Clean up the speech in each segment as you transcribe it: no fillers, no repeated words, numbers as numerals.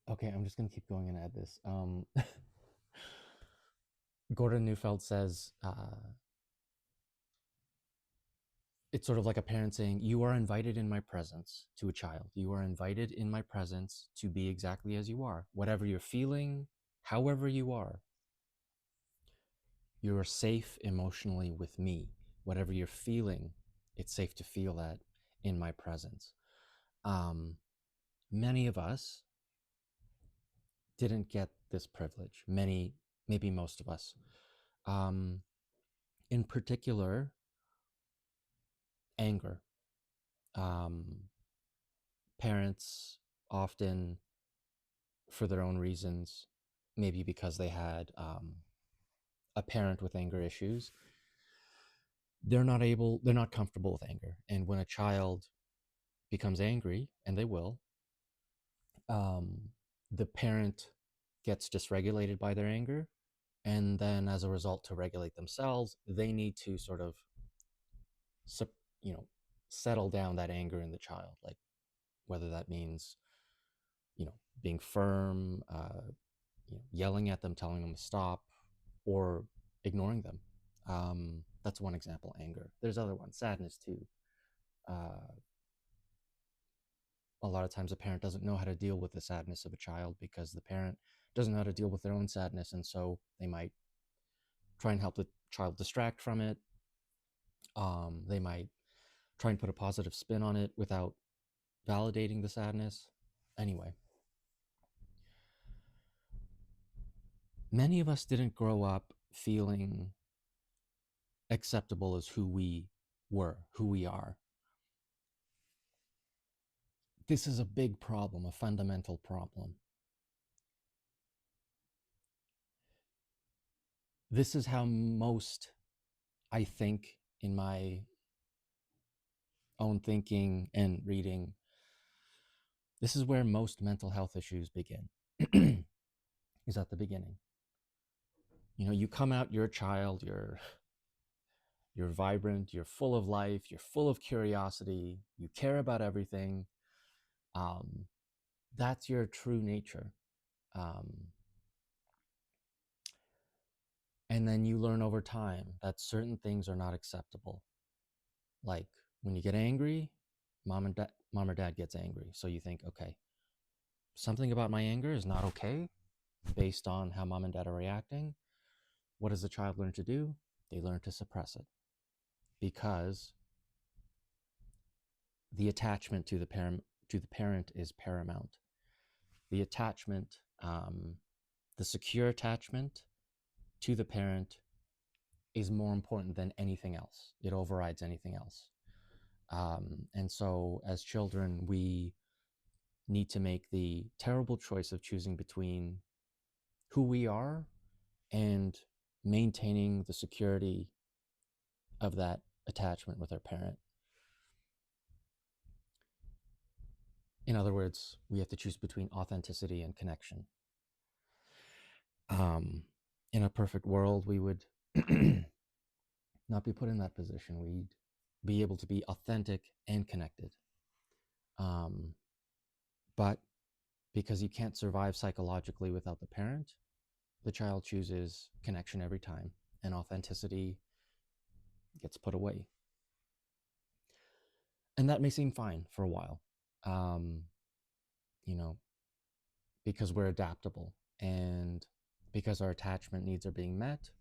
Okay, I'm just gonna keep going and add this. Gordon Neufeld says it's sort of like a parent saying, "You are invited in my presence," to a child. You are invited in my presence to be exactly as you are, whatever you're feeling, however you are. You are safe emotionally with me. Whatever you're feeling, it's safe to feel that in my presence. Um, Many of us didn't get this privilege. Many, maybe most of us. Um, in particular, anger. Um, Parents often, for their own reasons, maybe because they had a parent with anger issues, they're not comfortable with anger. And when a child becomes angry, and they will, um, the parent gets dysregulated by their anger. And then as a result, to regulate themselves, they need to sort of, you know, settle down that anger in the child. Like whether that means, being firm, yelling at them, telling them to stop, or ignoring them. That's one example, anger. There's other ones, sadness too. Uh, a lot of times a parent doesn't know how to deal with the sadness of a child because the parent doesn't know how to deal with their own sadness. And so they might try and help the child distract from it. They might try and put a positive spin on it without validating the sadness. Anyway, many of us didn't grow up feeling acceptable as who we were, who we are. This is a big problem, a fundamental problem. This is how most, I think, in my own thinking and reading, this is where most mental health issues begin, is at the beginning. You come out, you're a child, you're vibrant, you're full of life, you're full of curiosity, you care about everything. Um, that's your true nature. Um, and then you learn over time that certain things are not acceptable. Like when you get angry, mom or dad gets angry. So you think, okay, something about my anger is not okay based on how mom and dad are reacting. What does the child learn to do? They learn to suppress it because the attachment to the parent is paramount. The attachment, the secure attachment to the parent is more important than anything else. It overrides anything else. And so as children, we need to make the terrible choice of choosing between who we are and maintaining the security of that attachment with our parent. In other words, we have to choose between authenticity and connection. In a perfect world, we would not be put in that position. We'd be able to be authentic and connected. But because you can't survive psychologically without the parent, the child chooses connection every time, and authenticity gets put away. And that may seem fine for a while, um, you know, because we're adaptable and because our attachment needs are being met.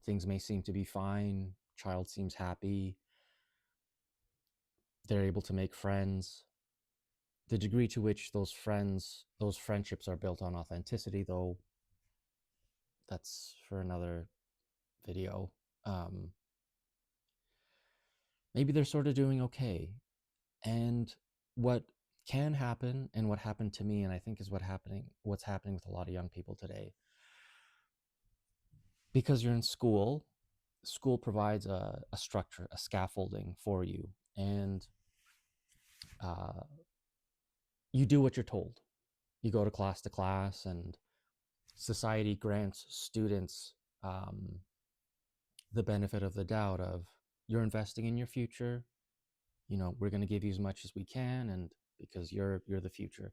Things may seem to be fine. Child seems happy. They're able to make friends. The degree to which those friendships are built on authenticity, though, that's for another video. Maybe they're sort of doing okay. And what can happen, and what happened to me, and I think is what's happening with a lot of young people today, because you're in school provides a structure, a scaffolding for you, and uh, you do what you're told. You go to class, and society grants students the benefit of the doubt of, you're investing in your future. We're going to give you as much as we can, and because you're the future.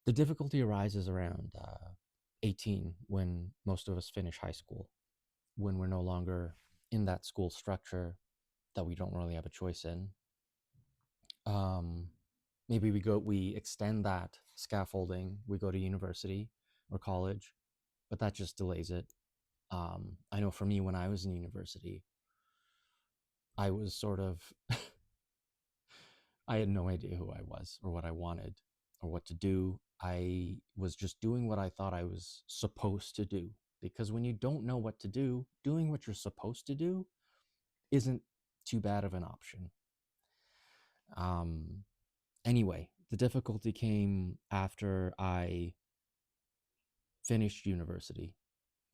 The difficulty arises around 18, when most of us finish high school, when we're no longer in that school structure that we don't really have a choice in. Um, Maybe we extend that scaffolding, we go to university or college, but that just delays it. I know for me, when I was in university, I was sort of, I had no idea who I was or what I wanted or what to do. I was just doing what I thought I was supposed to do. Because when you don't know what to do, doing what you're supposed to do isn't too bad of an option. Um, anyway, the difficulty came after I finished university.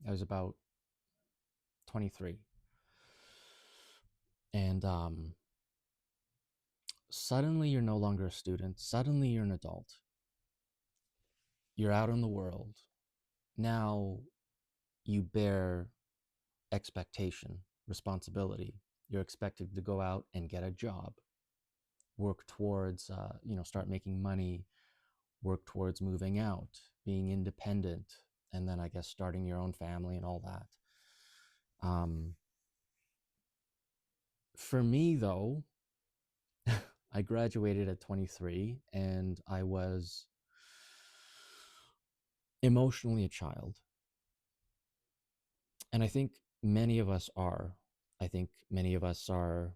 I was about 23. And suddenly you're no longer a student. Suddenly you're an adult. You're out in the world. Now you bear expectation, responsibility. You're expected to go out and get a job, work towards, start making money, work towards moving out, being independent, and then I guess starting your own family and all that. Um, for me, though, I graduated at 23 and I was emotionally a child. And I think many of us are. I think many of us are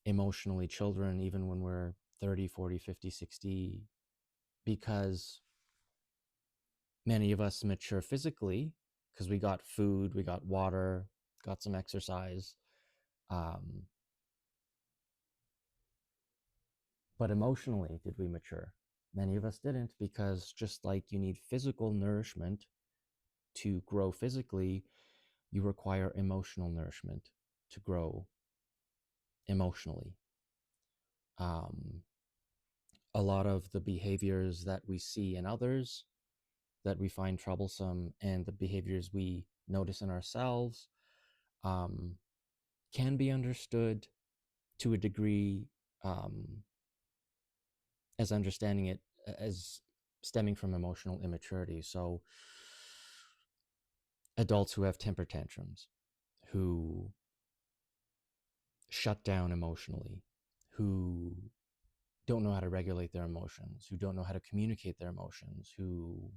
emotionally children, even when we're 30, 40, 50, 60, because many of us mature physically because we got food, we got water, got some exercise. Um, but emotionally, did we mature? Many of us didn't, because just like you need physical nourishment to grow physically, you require emotional nourishment to grow emotionally. Um, a lot of the behaviors that we see in others that we find troublesome, and the behaviors we notice in ourselves, um, can be understood to a degree, um, as understanding it as stemming from emotional immaturity. So, adults who have temper tantrums, who shut down emotionally, who don't know how to regulate their emotions, who don't know how to communicate their emotions, who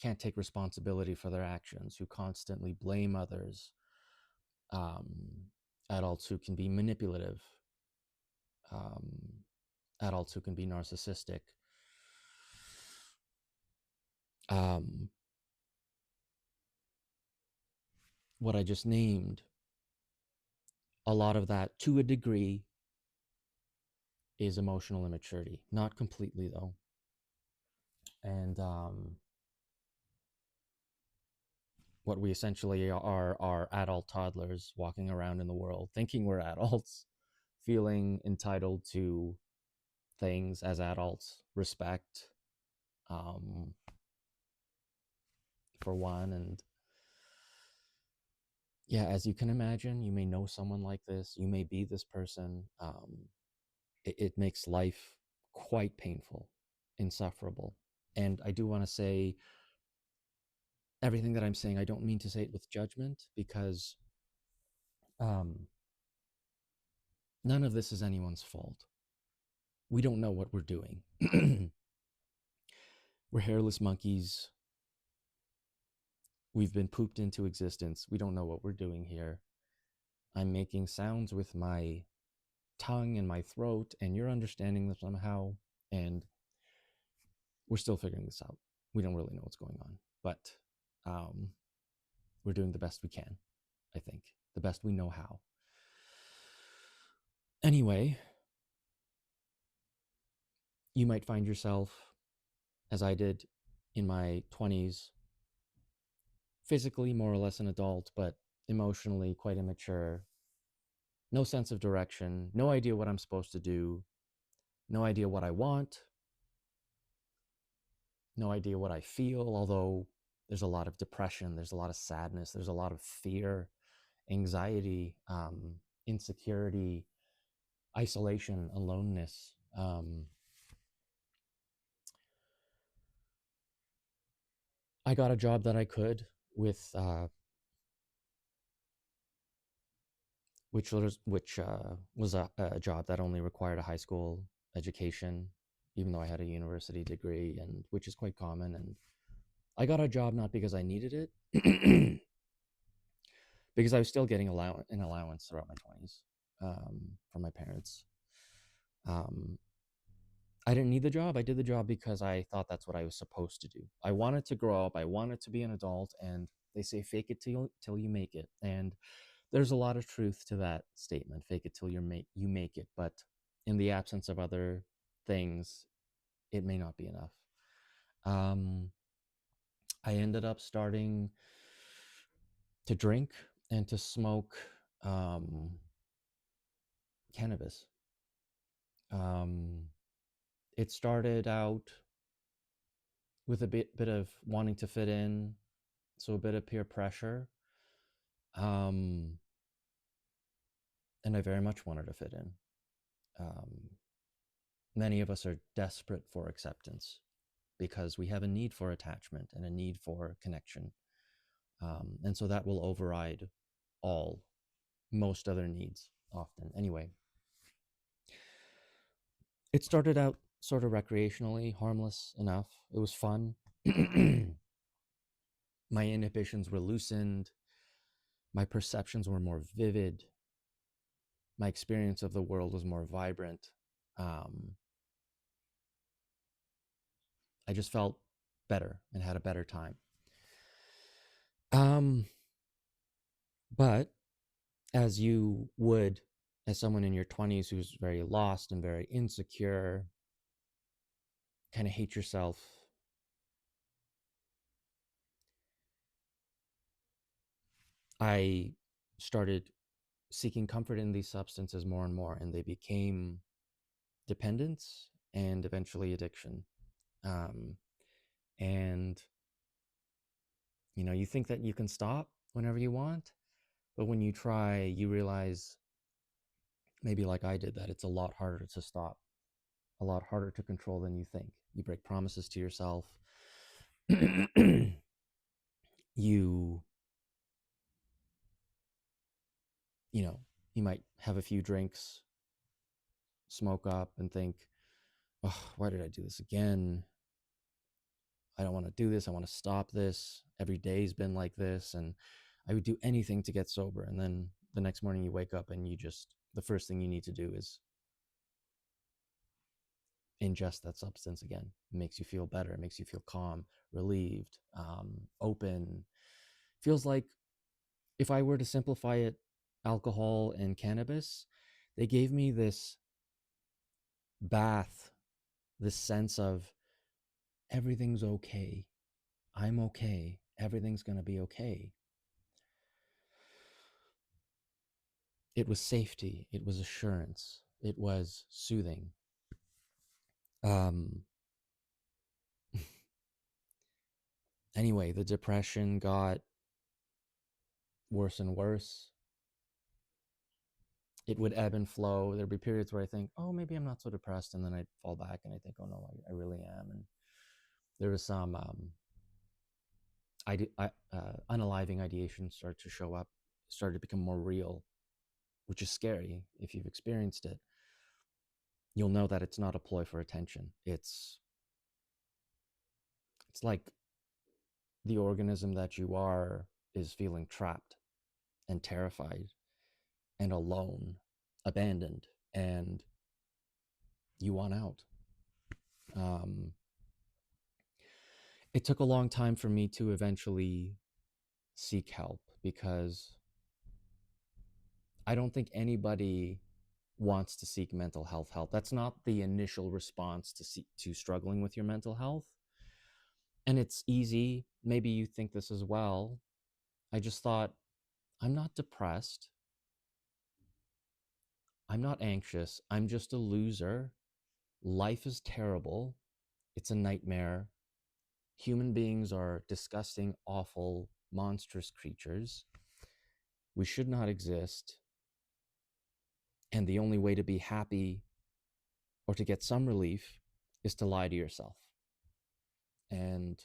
can't take responsibility for their actions, who constantly blame others, um, adults who can be manipulative, um, adults who can be narcissistic. Um, what I just named, a lot of that, to a degree, is emotional immaturity. Not completely, though. And what we essentially are adult toddlers walking around in the world, thinking we're adults, feeling entitled to things as adults, respect, um, for one. And yeah, as you can imagine, you may know someone like this, you may be this person. It makes life quite painful, insufferable. And I do want to say, everything that I'm saying, I don't mean to say it with judgment, because um, none of this is anyone's fault. We don't know what we're doing. We're hairless monkeys. We've been pooped into existence. We don't know what we're doing here. I'm making sounds with my tongue and my throat, and you're understanding them somehow. And we're still figuring this out. We don't really know what's going on, but um, we're doing the best we can, I think, the best we know how. Anyway, you might find yourself, as I did in my 20s, physically more or less an adult, but emotionally quite immature. No sense of direction, no idea what I'm supposed to do, no idea what I want, no idea what I feel, although there's a lot of depression, there's a lot of sadness, there's a lot of fear, anxiety, insecurity, isolation, aloneness. I got a job that I could with which was a job that only required a high school education, even though I had a university degree, and which is quite common. And I got a job not because I needed it, because I was still getting an allowance throughout my 20s from my parents. Um, I didn't need the job. I did the job because I thought that's what I was supposed to do. I wanted to grow up. I wanted to be an adult, and they say fake it till you make it. And there's a lot of truth to that statement. Fake it till you make it. But in the absence of other things, it may not be enough. Um, I ended up starting to drink and to smoke um, cannabis. Um, it started out with a bit of wanting to fit in, so a bit of peer pressure, um, and I very much wanted to fit in. Um, Many of us are desperate for acceptance because we have a need for attachment and a need for connection, and so that will override all most other needs often. Anyway, it started out sort of recreationally, harmless enough. It was fun. My inhibitions were loosened. My perceptions were more vivid. My experience of the world was more vibrant. Um, I just felt better and had a better time. Um, but as you would, as someone in your 20s who's very lost and very insecure, kind of hate yourself, I started seeking comfort in these substances more and more, and they became dependence and eventually addiction. Um, and you think that you can stop whenever you want, but when you try, you realize, maybe like I did, that it's a lot harder to stop, a lot harder to control than you think. You break promises to yourself. you you know you might have a few drinks, smoke up, and think, oh, why did I do this again? I don't want to do this. I want to stop this. Every day's been like this, and I would do anything to get sober. And then the next morning you wake up and the first thing you need to do is ingest that substance again. It makes you feel better. It makes you feel calm, relieved, open. Feels like, if I were to simplify it, alcohol and cannabis, they gave me this bath, this sense of everything's okay. I'm okay. Everything's going to be okay. It was safety. It was assurance. It was soothing. Um, anyway, the depression got worse and worse. It would ebb and flow. There'd be periods where I think, oh, maybe I'm not so depressed. And then I'd fall back and I think, oh, no, I really am. And there was some unaliving ideation started to show up, started to become more real, which is scary. If you've experienced it, you'll know that it's not a ploy for attention. It's like the organism that you are is feeling trapped and terrified and alone, abandoned, and you want out. Um, it took a long time for me to eventually seek help, because I don't think anybody wants to seek mental health help. That's not the initial response to struggling with your mental health. And it's easy. Maybe you think this as well. I just thought, I'm not depressed. I'm not anxious. I'm just a loser. Life is terrible. It's a nightmare. Human beings are disgusting, awful, monstrous creatures. We should not exist. And the only way to be happy or to get some relief is to lie to yourself. And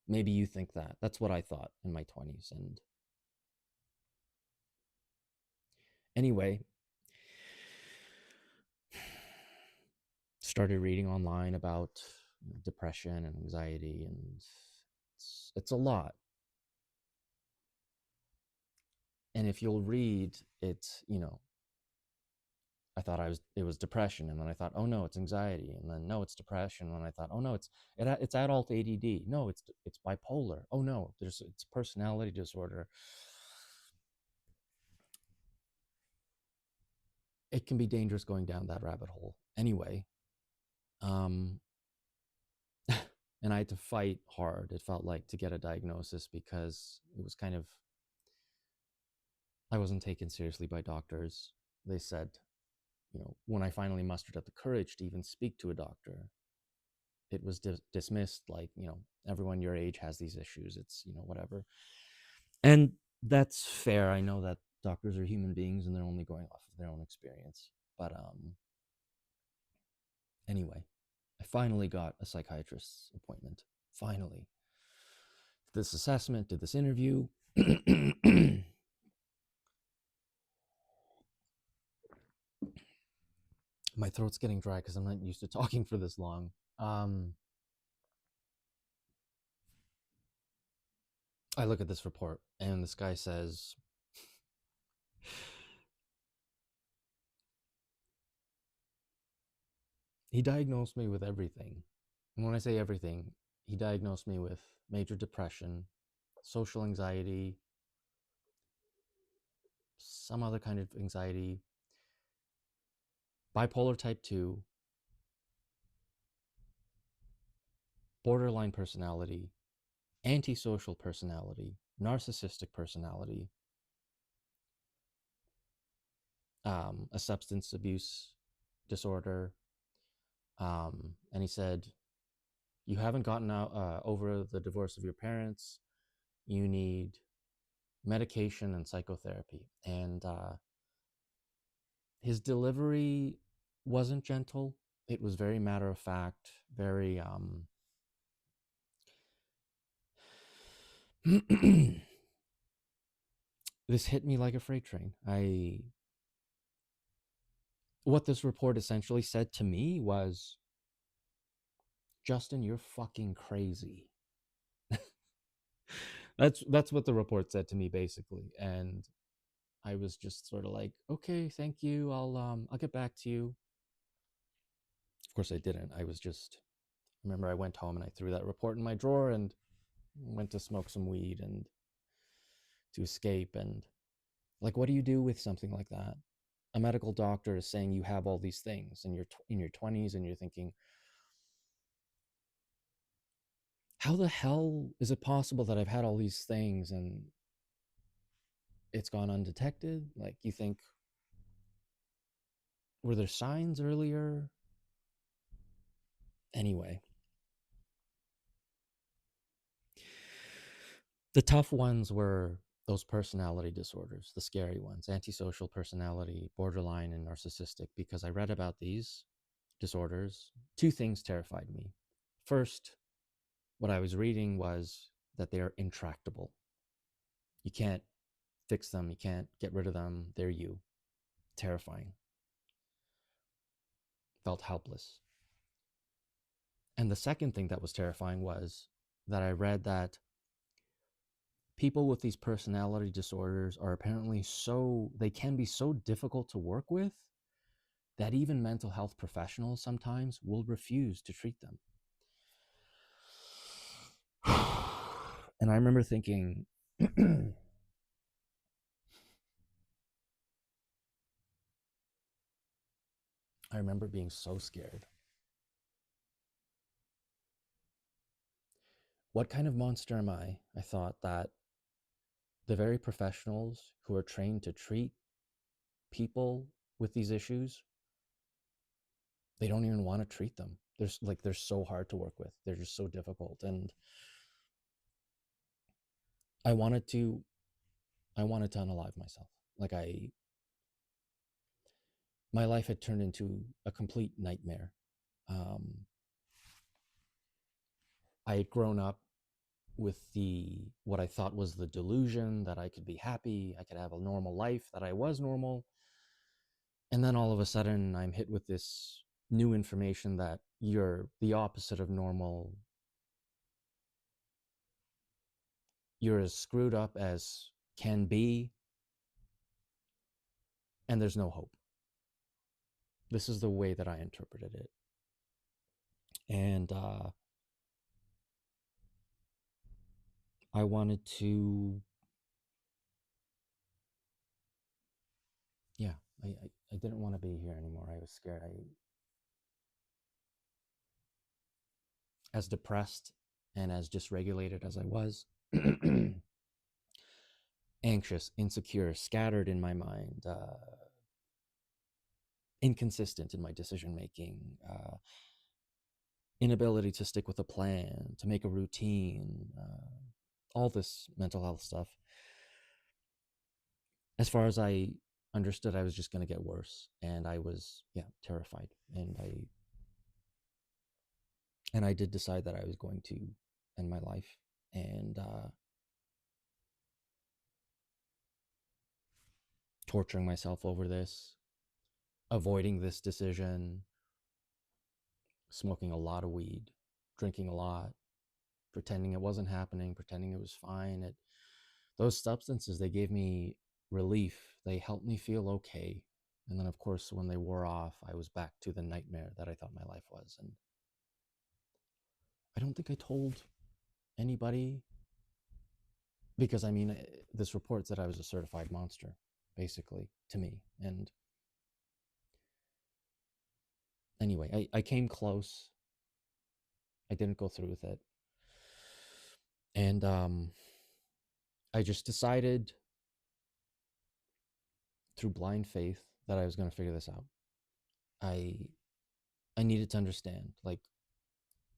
Maybe you think that. That's what I thought in my 20s. And anyway, started reading online about depression and anxiety, and it's a lot. And if you'll read it, I thought it was depression, and then I thought, oh no, it's anxiety, and then no, it's depression, and then I thought, oh no, it's adult ADD. No, it's bipolar. Oh no, it's personality disorder. It can be dangerous going down that rabbit hole. Anyway, um, and I had to fight hard. It felt like, to get a diagnosis, because it was kind of, I wasn't taken seriously by doctors. They said, when I finally mustered up the courage to even speak to a doctor, it was dismissed like, everyone your age has these issues. It's, whatever. And that's fair. I know that doctors are human beings and they're only going off of their own experience. But anyway, I finally got a psychiatrist's appointment. Finally. Did this assessment, did this interview. My throat's getting dry because I'm not used to talking for this long. I look at this report and this guy says, he diagnosed me with everything. And when I say everything, he diagnosed me with major depression, social anxiety, some other kind of anxiety, bipolar type 2, borderline personality, antisocial personality, narcissistic personality, a substance abuse disorder. And he said, you haven't gotten out over the divorce of your parents. You need medication and psychotherapy. And his delivery wasn't gentle. It was very matter of fact, very this hit me like a freight train. What this report essentially said to me was, Justin, you're fucking crazy. That's what the report said to me, basically. And I was just sort of like, okay, thank you. I'll get back to you. Of course I didn't. I remember I went home and I threw that report in my drawer and went to smoke some weed and to escape. And like, what do you do with something like that? A medical doctor is saying you have all these things, and you're in your 20s, and you're thinking, how the hell is it possible that I've had all these things and it's gone undetected? Like, you think, were there signs earlier? Anyway, the tough ones were those personality disorders, the scary ones, antisocial personality, borderline, and narcissistic, because I read about these disorders. Two things terrified me. First, what I was reading was that they are intractable. You can't fix them, you can't get rid of them, they're you. Terrifying. Felt helpless. And the second thing that was terrifying was that I read that people with these personality disorders are apparently they can be so difficult to work with that even mental health professionals sometimes will refuse to treat them. And I remember thinking, I remember being so scared. What kind of monster am I? I thought that the very professionals who are trained to treat people with these issues, they don't even want to treat them. They're so hard to work with. They're just so difficult. And I wanted to unalive myself. Like, my life had turned into a complete nightmare. I had grown up with the what I thought was the delusion that I could be happy, I could have a normal life, that I was normal. And then all of a sudden I'm hit with this new information that you're the opposite of normal. You're as screwed up as can be, and there's no hope. This is the way that I interpreted it. And I wanted to, yeah, I didn't want to be here anymore. I was scared. As depressed and as dysregulated as I was, anxious, insecure, scattered in my mind, inconsistent in my decision making, inability to stick with a plan, to make a routine, all this mental health stuff. As far as I understood, I was just going to get worse, and I was, yeah, terrified. And I did decide that I was going to end my life, and torturing myself over this, avoiding this decision, smoking a lot of weed, drinking a lot, pretending it wasn't happening, pretending it was fine. Those substances, they gave me relief. They helped me feel okay. And then, of course, when they wore off, I was back to the nightmare that I thought my life was. And I don't think I told anybody because, I mean, this report said I was a certified monster, basically, to me. And anyway, I came close. I didn't go through with it. And I just decided through blind faith that I was going to figure this out. I I needed to understand, like,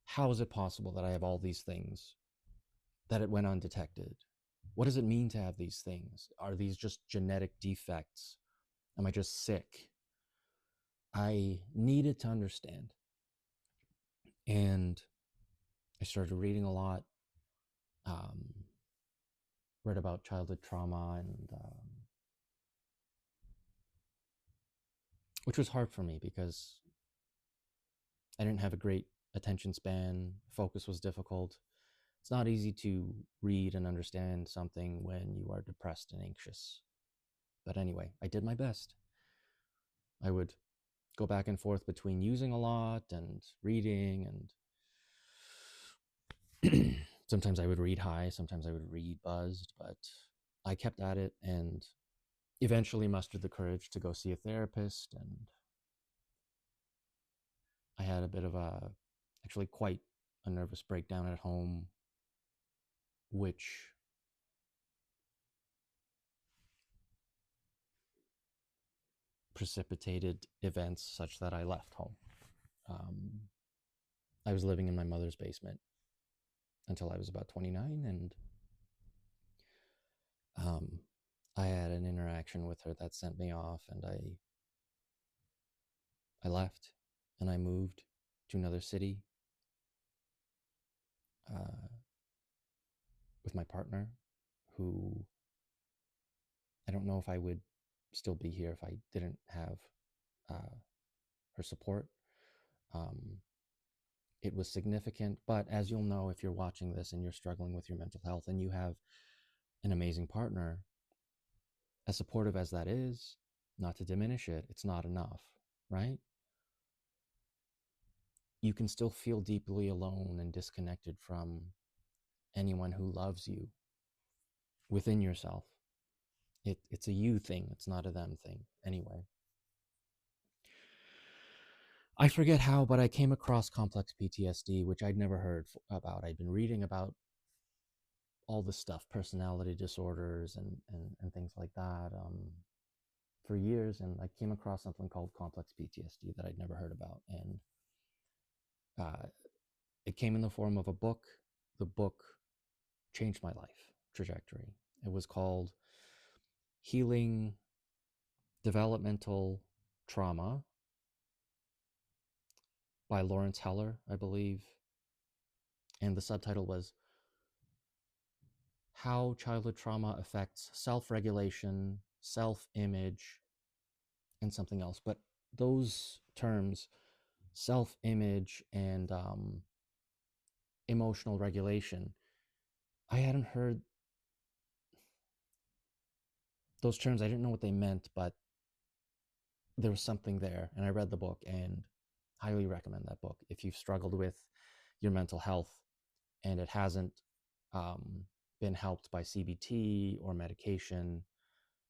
how is it possible that I have all these things, that it went undetected? What does it mean to have these things? Are these just genetic defects? Am I just sick? I needed to understand. And I started reading a lot, um, read about childhood trauma, and which was hard for me because I didn't have a great attention span. Focus was difficult. It's not easy to read and understand something when you are depressed and anxious. But anyway, I did my best. I would go back and forth between using a lot and reading, and sometimes I would read high, sometimes I would read buzzed, but I kept at it and eventually mustered the courage to go see a therapist. And I had a bit of actually quite a nervous breakdown at home, which precipitated events such that I left home. Um, I was living in my mother's basement until I was about 29, and um, I had an interaction with her that sent me off, and I left, and I moved to another city uh, with my partner, who I don't know if I would still be here if I didn't have uh, her support. Um, it was significant, but as you'll know if you're watching this and you're struggling with your mental health and you have an amazing partner, as supportive as that is, not to diminish it, it's not enough, right? You can still feel deeply alone and disconnected from anyone who loves you within yourself. It's a you thing, it's not a them thing. Anyway, I forget how, but I came across complex PTSD, which I'd never heard about. I'd been reading about all this stuff, personality disorders and things like that, for years, and I came across something called complex PTSD that I'd never heard about. And uh, it came in the form of a book. The book changed my life trajectory. It was called Healing Developmental Trauma by Lawrence Heller, I believe. And the subtitle was how childhood trauma affects self-regulation, self-image, and something else. But those terms, self-image and emotional regulation, I hadn't heard those terms. I didn't know what they meant, but there was something there. And I read the book and highly recommend that book if you've struggled with your mental health and it hasn't um, been helped by CBT or medication.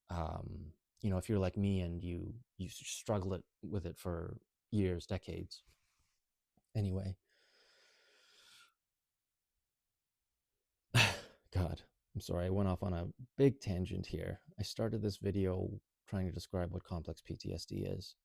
Um, if you're like me and you struggle with it for years, decades. Anyway, God, I'm sorry, I went off on a big tangent here. I started this video trying to describe what complex PTSD is.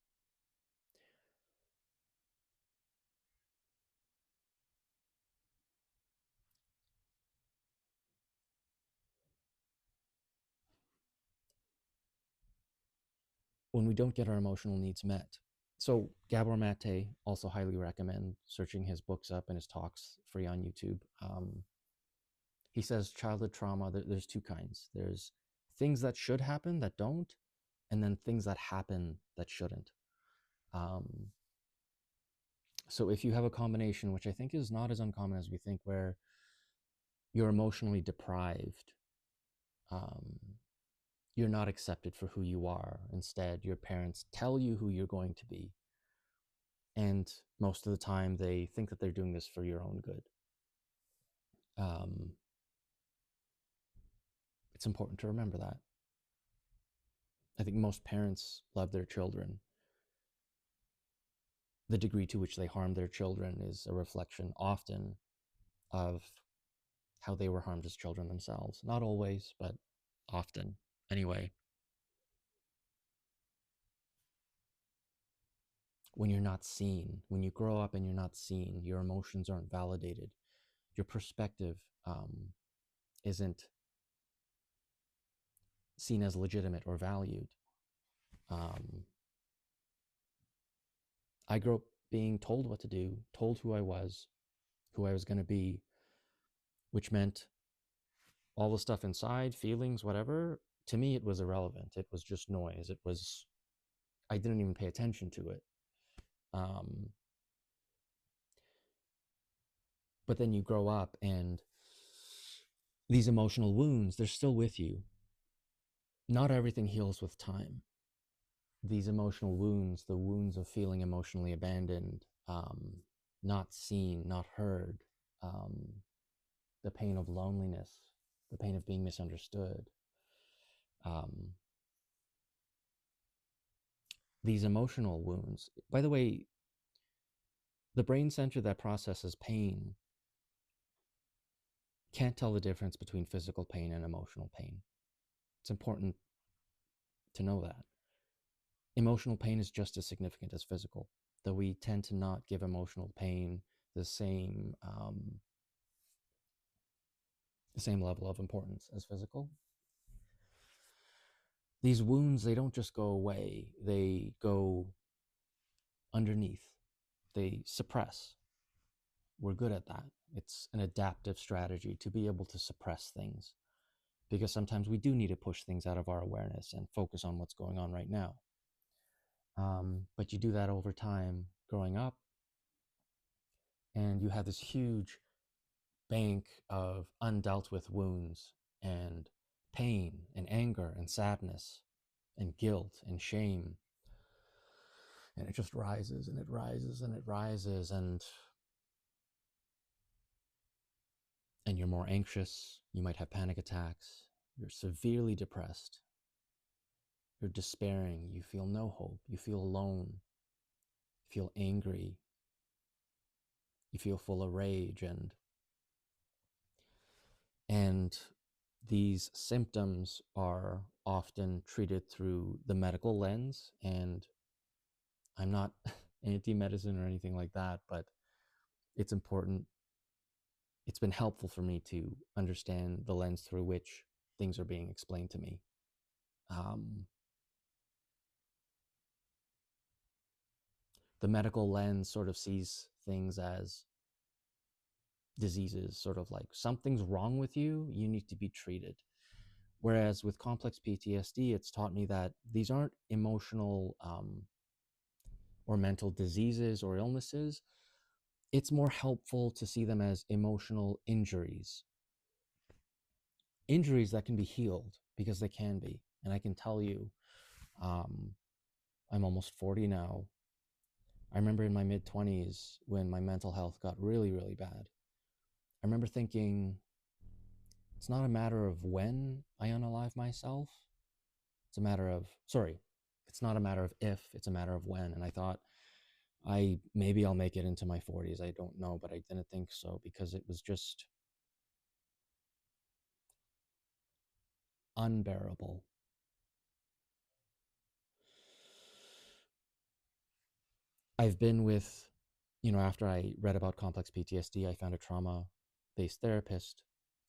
When we don't get our emotional needs met. So Gabor Mate, also highly recommend searching his books up and his talks free on YouTube. He says childhood trauma, there's two kinds. There's things that should happen that don't, and then things that happen that shouldn't. Um, so if you have a combination, which I think is not as uncommon as we think, where you're emotionally deprived, um, you're not accepted for who you are. Instead, your parents tell you who you're going to be. And most of the time, they think that they're doing this for your own good. Um, it's important to remember that. I think most parents love their children. The degree to which they harm their children is a reflection often of how they were harmed as children themselves. Not always, but often. Anyway, when you're not seen, when you grow up and you're not seen, your emotions aren't validated, your perspective isn't seen as legitimate or valued. Um, I grew up being told what to do, told who I was going to be, which meant all the stuff inside, feelings, whatever, to me, it was irrelevant. It was just noise. I didn't even pay attention to it. Um, but then you grow up and these emotional wounds, they're still with you. Not everything heals with time. These emotional wounds, the wounds of feeling emotionally abandoned, not seen, not heard, um, the pain of loneliness, the pain of being misunderstood. Um, these emotional wounds, by the way, the brain center that processes pain can't tell the difference between physical pain and emotional pain. It's important to know that. Emotional pain is just as significant as physical, though we tend to not give emotional pain the same level of importance as physical. These wounds, they don't just go away, they go underneath, they suppress. We're good at that. It's an adaptive strategy to be able to suppress things, because sometimes we do need to push things out of our awareness and focus on what's going on right now. But you do that over time growing up, and you have this huge bank of undealt with wounds and pain and anger and sadness and guilt and shame. And it just rises and it rises and it rises, and you're more anxious. You might have panic attacks. You're severely depressed. You're despairing. You feel no hope. You feel alone. You feel angry. You feel full of rage, and these symptoms are often treated through the medical lens. And I'm not anti-medicine or anything like that, but it's important. It's been helpful for me to understand the lens through which things are being explained to me. The medical lens sort of sees things as diseases, sort of like something's wrong with you, you need to be treated. Whereas with complex PTSD, it's taught me that these aren't emotional or mental diseases or illnesses. It's more helpful to see them as emotional injuries that can be healed, because they can be. And I can tell you, um, I'm almost 40 now. I remember in my mid 20s when my mental health got really, really bad. I remember thinking, it's not a matter of when I unalive myself. It's a matter of, sorry, it's not a matter of if, it's a matter of when. And I thought, maybe I'll make it into my 40s. I don't know, but I didn't think so, because it was just unbearable. I've been with, after I read about complex PTSD, I found a trauma based therapist,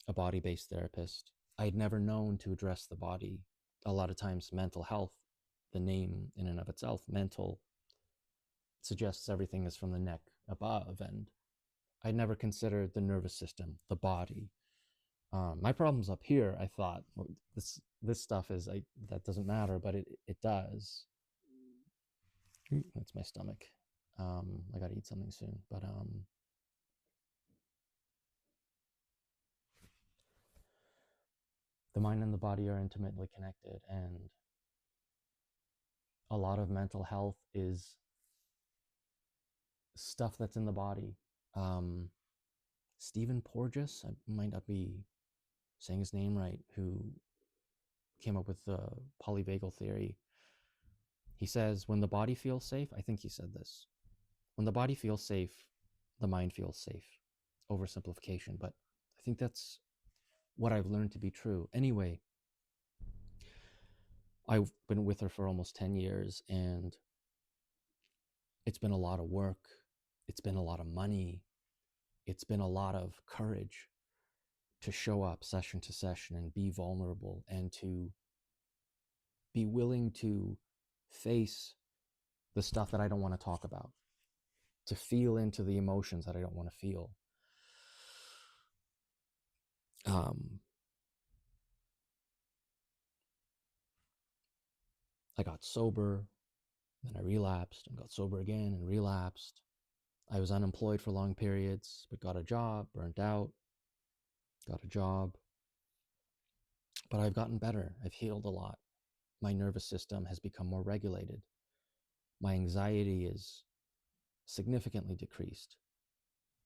a body based therapist. I'd never known to address the body. A lot of times, mental health, the name in and of itself, mental, suggests everything is from the neck above. And I'd never considered the nervous system, the body. My problem's up here. I thought, well, this stuff is that doesn't matter, but it does. That's my stomach. I gotta eat something soon. But the mind and the body are intimately connected, and a lot of mental health is stuff that's in the body. Um, Stephen Porges, I might not be saying his name right, who came up with the polyvagal theory. He says, when the body feels safe, I think he said this, when the body feels safe, the mind feels safe. Oversimplification, but I think that's what I've learned to be true. Anyway, I've been with her for almost 10 years, and it's been a lot of work. It's been a lot of money. It's been a lot of courage to show up session to session and be vulnerable, and to be willing to face the stuff that I don't want to talk about, to feel into the emotions that I don't want to feel. I got sober, then I relapsed and got sober again and relapsed. I was unemployed for long periods, but got a job, burnt out, got a job. But I've gotten better. I've healed a lot. My nervous system has become more regulated. My anxiety is significantly decreased.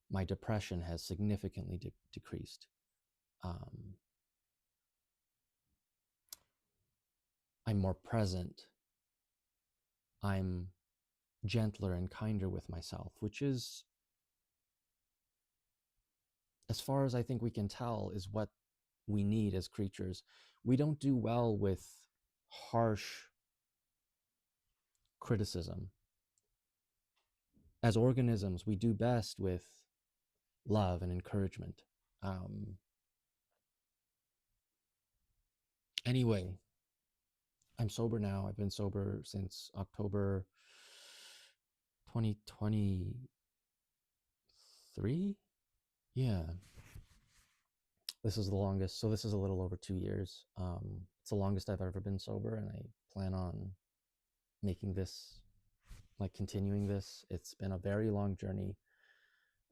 My depression has significantly decreased. Um, I'm more present. I'm gentler and kinder with myself, which is, as far as I think we can tell, is what we need as creatures. We don't do well with harsh criticism. As organisms, we do best with love and encouragement. Anyway, I'm sober now. I've been sober since October 2023. Yeah, this is the longest. So this is a little over 2 years. It's the longest I've ever been sober, and I plan on making this, like continuing this. It's been a very long journey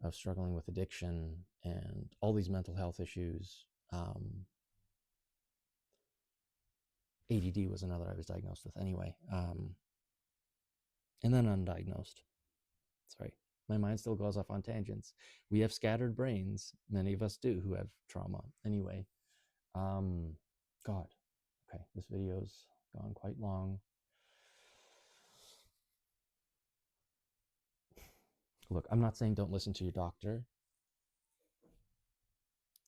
of struggling with addiction and all these mental health issues. ADD was another I was diagnosed with anyway. And then undiagnosed. Sorry, my mind still goes off on tangents. We have scattered brains. Many of us do, who have trauma. Anyway, God, okay, this video's gone quite long. Look, I'm not saying don't listen to your doctor.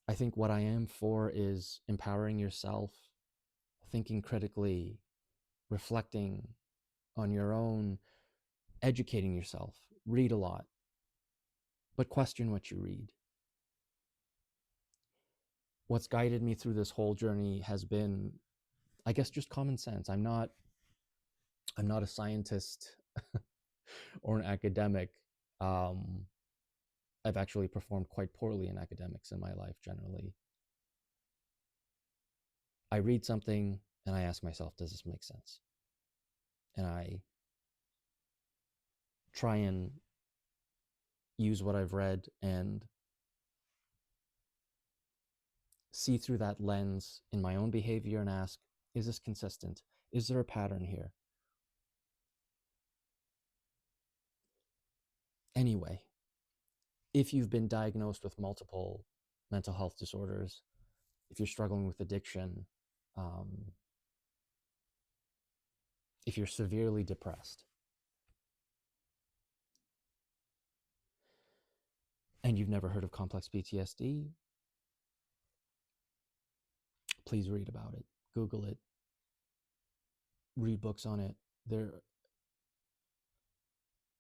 I think what I am for is empowering yourself, thinking critically, reflecting on your own, educating yourself. Read a lot, but question what you read. What's guided me through this whole journey has been, I guess, just common sense. I'm not a scientist or an academic. I've actually performed quite poorly in academics in my life generally. I read something and I ask myself, does this make sense? And I try and use what I've read and see through that lens in my own behavior and ask, is this consistent? Is there a pattern here? Anyway, if you've been diagnosed with multiple mental health disorders, if you're struggling with addiction, um, if you're severely depressed, and you've never heard of complex PTSD, please read about it. Google it. Read books on it. There,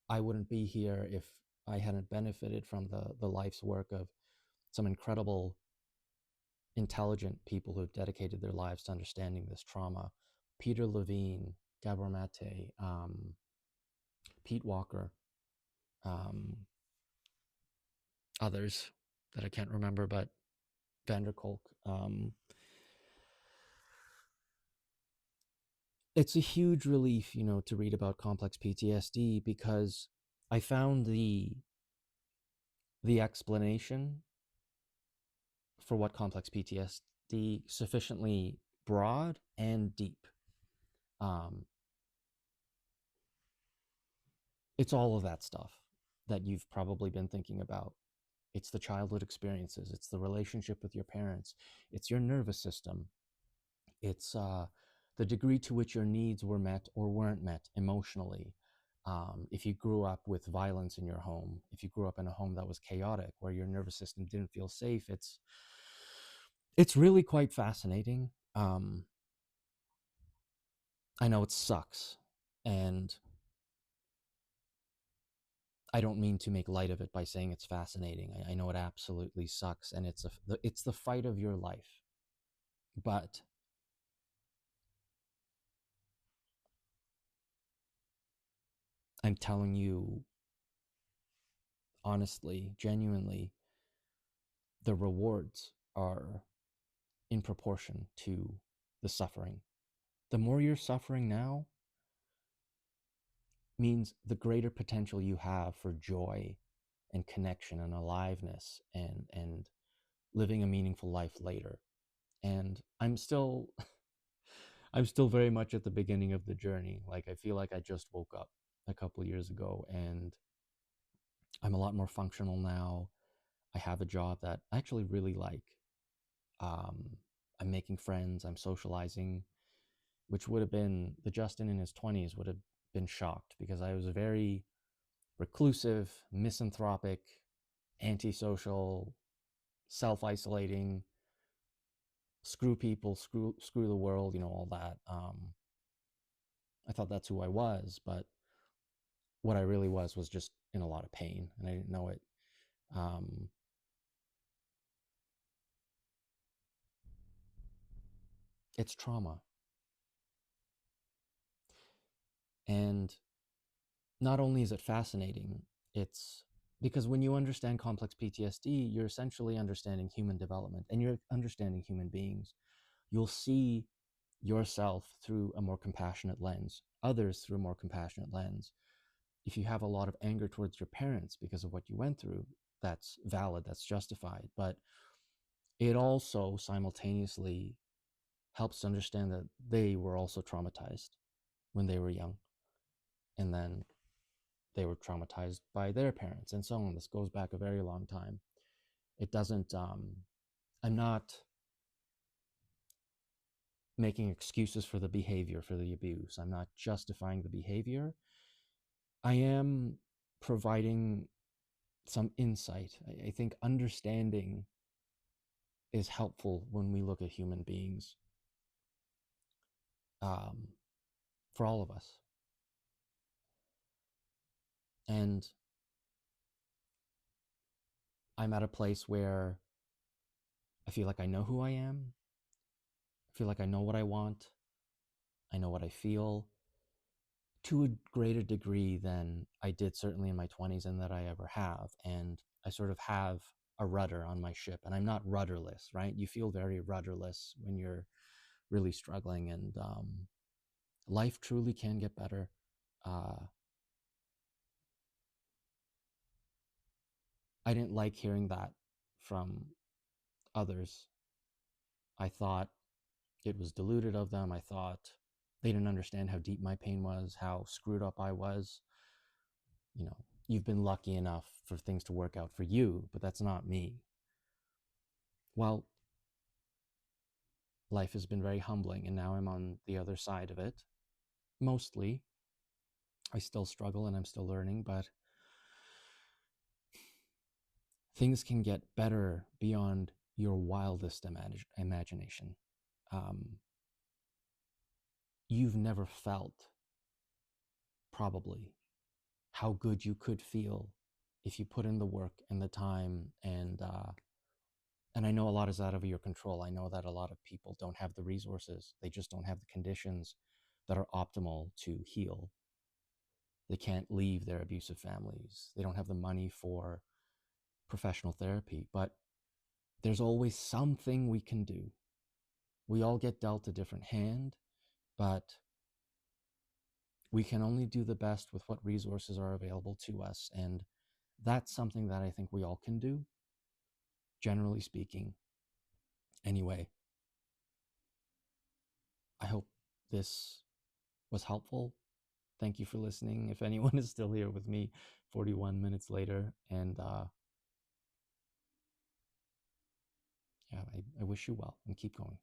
I wouldn't be here if I hadn't benefited from the life's work of some incredible, intelligent people who have dedicated their lives to understanding this trauma. Peter Levine, Gabor Mate, Pete Walker, um, others that I can't remember, but Vanderkolk. It's a huge relief, to read about complex PTSD because I found the explanation for what complex PTSD sufficiently broad and deep. Um, it's all of that stuff that you've probably been thinking about. It's the childhood experiences. It's the relationship with your parents. It's your nervous system. It's the degree to which your needs were met or weren't met emotionally. If you grew up with violence in your home, if you grew up in a home that was chaotic, where your nervous system didn't feel safe, it's really quite fascinating. I know it sucks, and I don't mean to make light of it by saying it's fascinating. I know it absolutely sucks, and it's the fight of your life. But I'm telling you honestly, genuinely, the rewards are in proportion to the suffering. The more you're suffering now means the greater potential you have for joy and connection and aliveness and living a meaningful life later. And I'm still very much at the beginning of the journey. Like, I feel like I just woke up a couple years ago and I'm a lot more functional now. I have a job that I actually really like. Um, I'm making friends, I'm socializing, which would have been the Justin in his 20s would have been shocked because I was a very reclusive, misanthropic, antisocial, self-isolating, screw people, screw the world, all that. I thought that's who I was, but what I really was just in a lot of pain, and I didn't know it. Um, it's trauma, and not only is it fascinating, it's because when you understand complex PTSD, you're essentially understanding human development and you're understanding human beings. You'll see yourself through a more compassionate lens, others through a more compassionate lens. If you have a lot of anger towards your parents because of what you went through, that's valid, that's justified. But it also simultaneously helps to understand that they were also traumatized when they were young. And then they were traumatized by their parents and so on. This goes back a very long time. It doesn't, I'm not making excuses for the behavior, for the abuse. I'm not justifying the behavior. I am providing some insight. I think understanding is helpful when we look at human beings, um, for all of us. And I'm at a place where I feel like I know who I am. I feel like I know what I want. I know what I feel to a greater degree than I did certainly in my 20s and that I ever have. And I sort of have a rudder on my ship, and I'm not rudderless, right? You feel very rudderless when you're really struggling, and life truly can get better. Uh, I didn't like hearing that from others. I thought it was deluded of them. I thought they didn't understand how deep my pain was, how screwed up I was. You know, you've been lucky enough for things to work out for you, but that's not me. Well, life has been very humbling, and now I'm on the other side of it. Mostly, I still struggle and I'm still learning, but things can get better beyond your wildest imagination. Um, you've never felt, probably, how good you could feel if you put in the work and the time, and I know a lot is out of your control. I know that a lot of people don't have the resources. They just don't have the conditions that are optimal to heal. They can't leave their abusive families. They don't have the money for professional therapy, but there's always something we can do. We all get dealt a different hand, but we can only do the best with what resources are available to us. And that's something that I think we all can do, generally speaking. Anyway, I hope this was helpful. Thank you for listening. If anyone is still here with me 41 minutes later, and yeah, I wish you well and keep going.